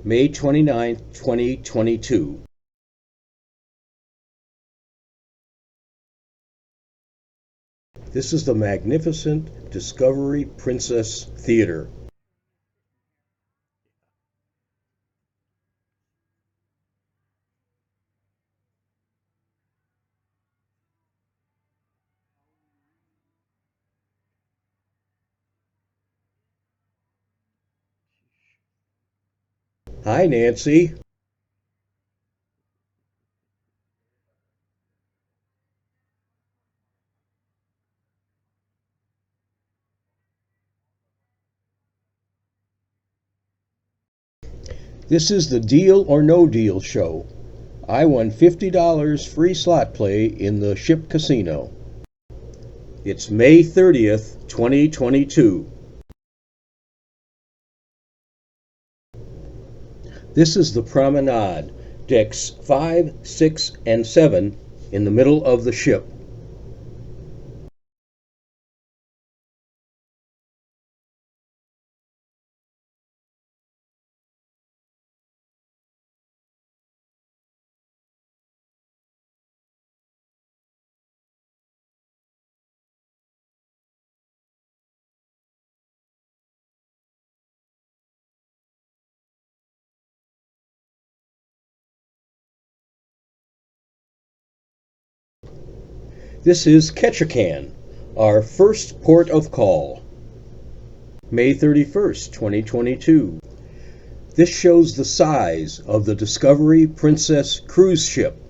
May 29th, 2022. This is the magnificent Discovery Princess Theater. Hi, Nancy. This is the Deal or No Deal show. I won $50 free slot play in the Ship Casino. It's May 30th, 2022. This is the promenade, decks 5, 6, and 7 in the middle of the ship. This is Ketchikan, our first port of call. May 31st, 2022. This shows the size of the Discovery Princess cruise ship.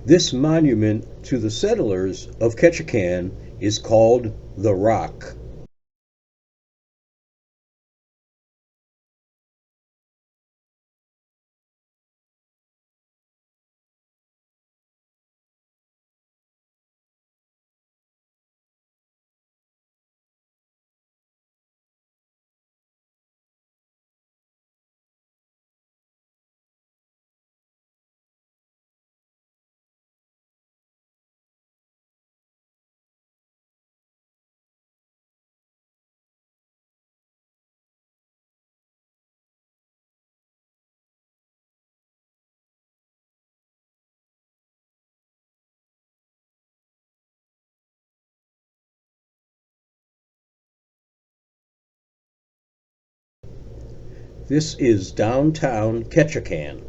This monument to the settlers of Ketchikan is called the Rock. This is downtown Ketchikan.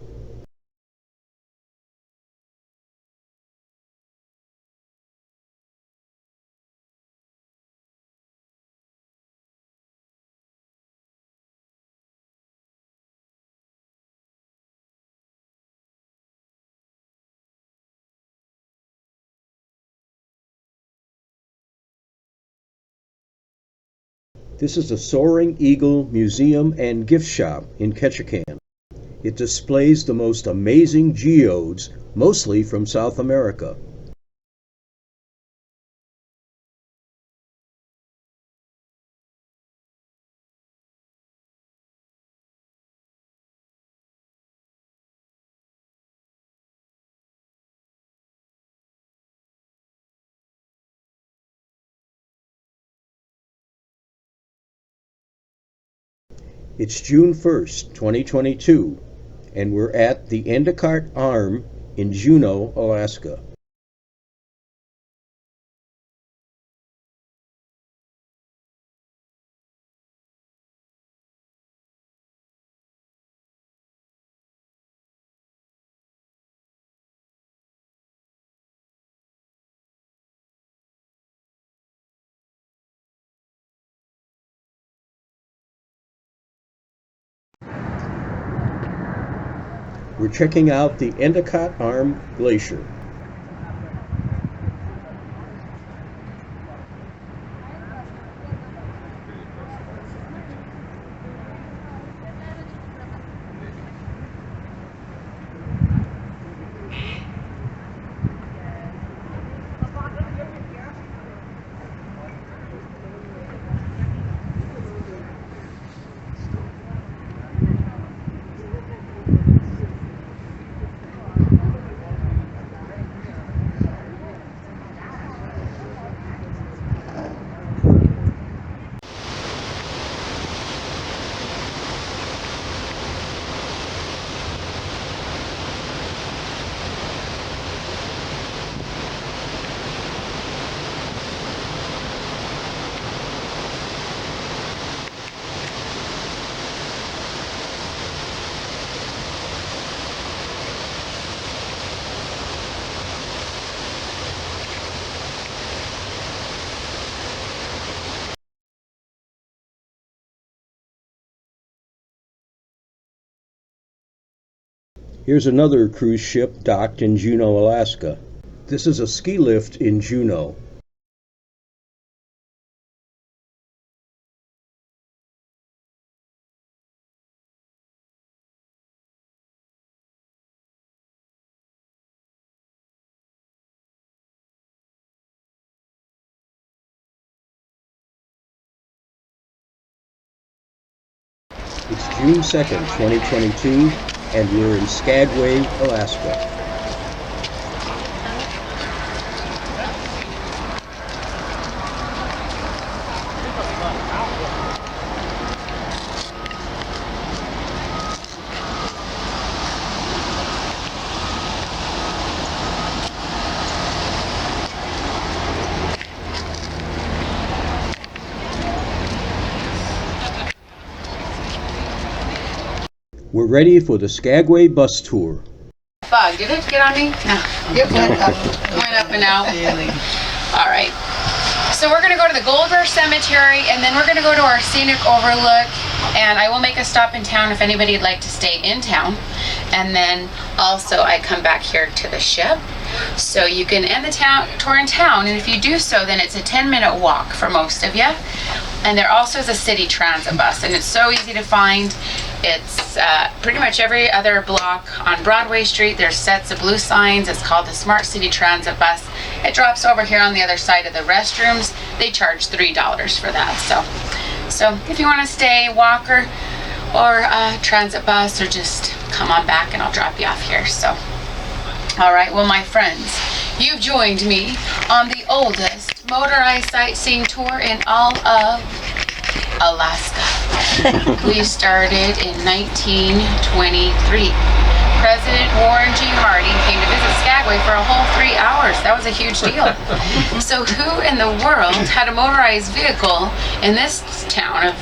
This is the Soaring Eagle Museum and Gift Shop in Ketchikan. It displays the most amazing geodes, mostly from South America. It's June 1st, 2022, and we're at the Endicott Arm in Juneau, Alaska. We're checking out the Endicott Arm Glacier. Here's another cruise ship docked in Juneau, Alaska. This is a ski lift in Juneau. It's June 2nd, 2022, and we're in Skagway, Alaska. We're ready for the Skagway bus tour. Bug, did it get on me? No. It went up. Went up and out. Really. All right. So we're going to go to the Gold Rush Cemetery, and then we're going to go to our scenic overlook, and I will make a stop in town if anybody would like to stay in town. And then also I come back here to the ship. So you can end the tour in town, and if you do so, then it's a 10-minute walk for most of you. And there also is a city transit bus, and it's so easy to find. It's pretty much every other block on Broadway Street. There's sets of blue signs. It's called the Smart City Transit Bus. It drops over here on the other side of the restrooms. They charge $3 for that. So if you want to stay, walk or transit bus, or just come on back and I'll drop you off here. So, all right, well, my friends, you've joined me on the oldest motorized sightseeing tour in all of Alaska. We started in 1923. President Warren G. Harding came to visit Skagway for a whole 3 hours. That was a huge deal. So who in the world had a motorized vehicle in this town of,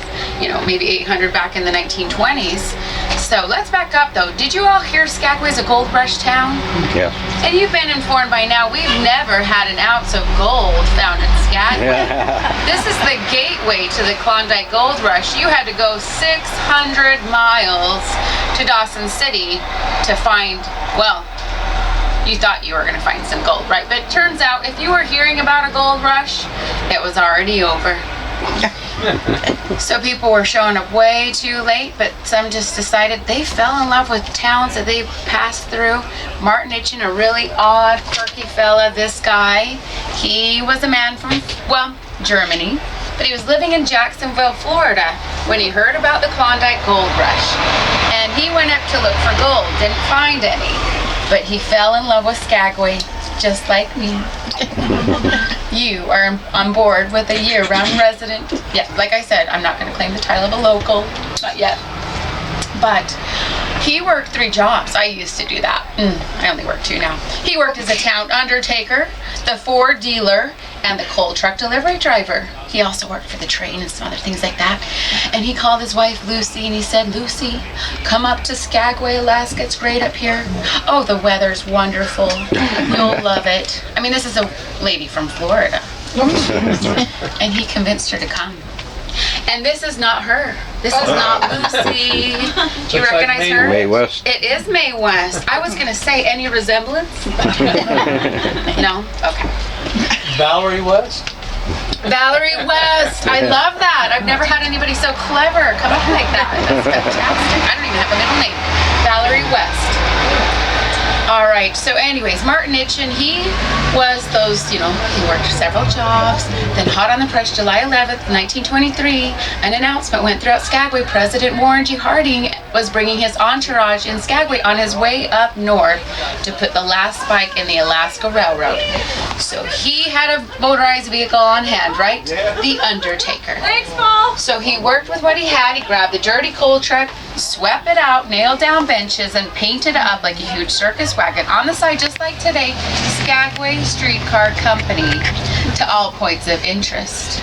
maybe 800 back in the 1920s? So let's back up though. Did you all hear Skagway's a gold rush town? Yeah. And you've been informed by now, we've never had an ounce of gold found in Skagway. This is the gateway to the Klondike Gold Rush. You had to go 600 miles to Dawson City to find, well, you thought you were going to find some gold, right? But it turns out if you were hearing about a gold rush, it was already over. So people were showing up way too late, but some just decided they fell in love with towns that they passed through. Martin Itchen, a really odd, quirky fella. This guy, he was a man from, Germany, but he was living in Jacksonville, Florida when he heard about the Klondike Gold Rush. And he went up to look for gold, didn't find any, but he fell in love with Skagway, just like me. You are on board with a year-round resident. Yeah, like I said, I'm not going to claim the title of a local, not yet. But he worked 3 jobs. I used to do that. I only work 2 now. He worked as a town undertaker, the Ford dealer, and the coal truck delivery driver. He also worked for the train and some other things like that. And he called his wife Lucy and he said, "Lucy, come up to Skagway, Alaska. It's great up here. Oh, the weather's wonderful. You'll love it." I mean, this is a lady from Florida. And he convinced her to come. And this is not her. This is not Lucy. Do you recognize her? Mae West. It is Mae West. I was going to say, any resemblance? No? Okay. Valerie West? Valerie West. I love that. I've never had anybody so clever come up like that. That's fantastic. I don't even have a middle name. Valerie West. All right, so anyways, Martin Itchen, he was he worked several jobs. Then hot on the press, July 11th, 1923, an announcement went throughout Skagway. President Warren G. Harding was bringing his entourage in Skagway on his way up north to put the last spike in the Alaska Railroad. So he had a motorized vehicle on hand, right? Yeah. The Undertaker. Thanks, Paul. So he worked with what he had. He grabbed the dirty coal truck, swept it out, nailed down benches, and painted it up like a huge circus wagon. On the side, just like today, Skagway Streetcar Company, to all points of interest.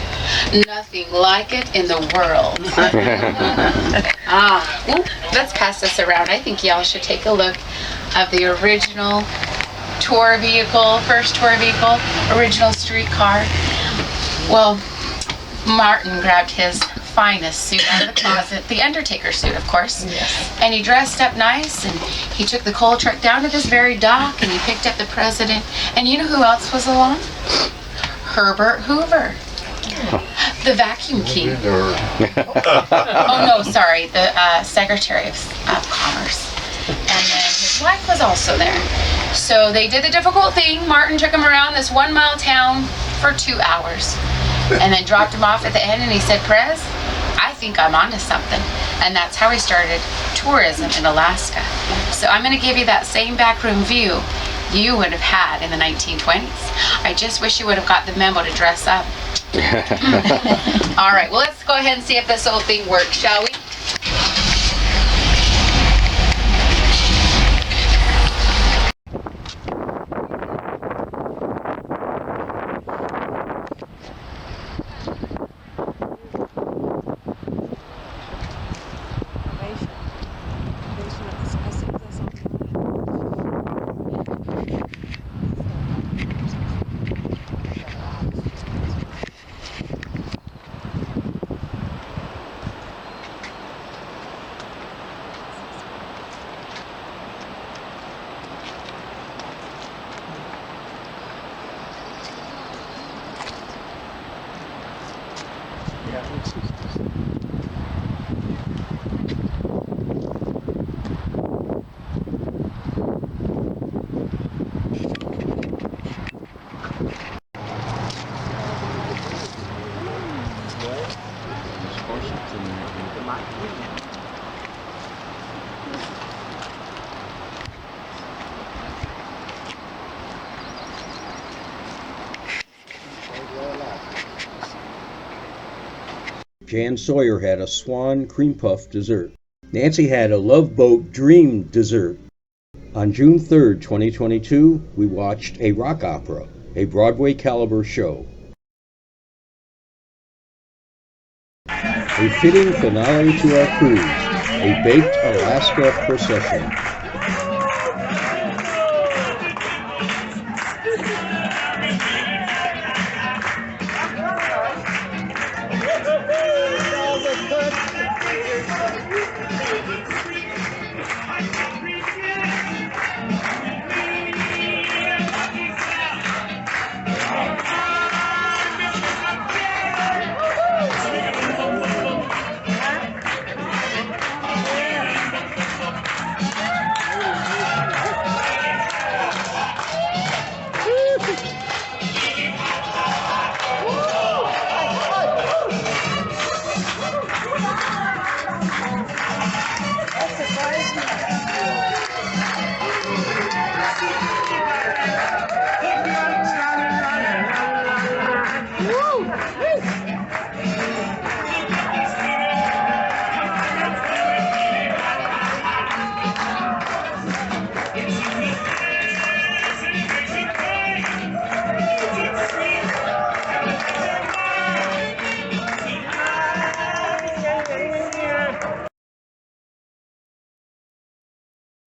Nothing like it in the world. Let's pass this around. I think y'all should take a look at the original tour vehicle, first tour vehicle, original streetcar. Well, Martin grabbed his finest suit out of the closet, the Undertaker suit, of course. Yes. And he dressed up nice, and he took the coal truck down to this very dock, and he picked up the president. And you know who else was along? Herbert Hoover, the vacuum king. Oh no, sorry, the Secretary of Commerce. And then his wife was also there. So they did the difficult thing. Martin took him around this 1 mile town for 2 hours and then dropped him off at the end, and he said, Prez, I think I'm onto something. And that's how he started tourism in Alaska. So I'm going to give you that same backroom view you would have had in the 1920s. I just wish you would have got the memo to dress up. All right, well, let's go ahead and see if this whole thing works, shall we? Jan Sawyer had a swan cream puff dessert. Nancy had a Love Boat Dream dessert. On June 3rd, 2022, we watched a rock opera, a Broadway caliber show. A fitting finale to our cruise, a baked Alaska procession. That surprised me.